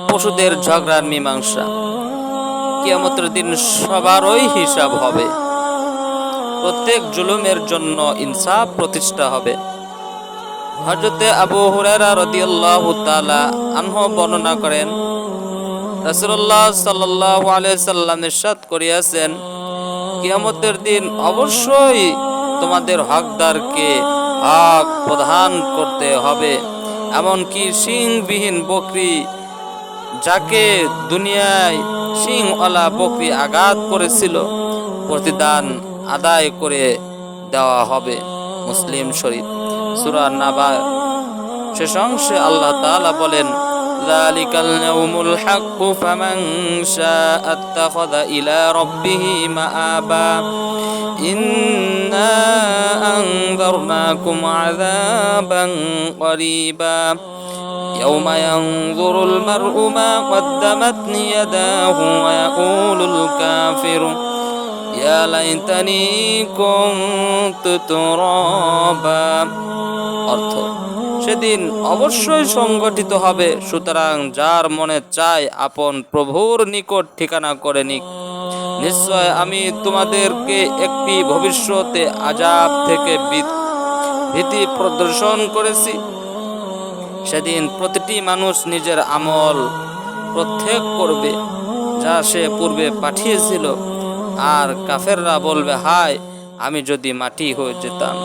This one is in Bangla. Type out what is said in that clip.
পশুদের ঝগড়ার মীমাংসা। কিয়ামতের দিন সবারই হিসাব হবে, প্রত্যেক জুলুমের জন্য ইনসাফ প্রতিষ্ঠা হবে। হযরতে আবু হুরায়রা রাদিয়াল্লাহু তাআলা আনহু বর্ণনা করেন, রাসূলুল্লাহ সাল্লাল্লাহু আলাইহি সাল্লাম ইরশাদ করিয়াছেন, কিয়ামতের দিন অবশ্যই তোমাদের হকদারকে হক প্রদান করতে হবে। এমনকি শিংবিহীন বকরি, যাকে দুনিয়ায় শিংওয়ালা বকরি আঘাত করেছিল, প্রতিদান আদায় করে দেওয়া হবে। মুসলিম শরীফ সূরা নাবা শেষ অংশে আল্লাহ তাআলা বলেন, যালিকাল ইয়াউমুল হাক্কু ফামান শাআ আত্তাখাযা ইলা রাব্বিহি মাআবা ইন্না আনযারনাকুম আযাবান করিবা ইয়াউমা ইয়ানযুরুল মার'উ মা কদ্দামাত ইয়াদাহু ওয়া ইয়াকুলুল কাফিরু ইয়া লাইতানি কুনতু তুরাবা। অর্থ, সেদিন অবশ্যই সংগঠিত হবে, সুতরাং যার মনে চায় আপন প্রভুর নিকট ঠিকানা করে নিক। নিশ্চয় আমি তোমাদেরকে একটি ভবিষ্যতে আযাব থেকে ভীতি প্রদর্শন করেছি। সেদিন প্রতিটি মানুষ নিজের আমল প্রত্যক্ষ করবে যা সে পূর্বে পাঠিয়েছিল, আর কাফেররা বলবে, হায় আমি যদি মাটি হয়ে যেতাম।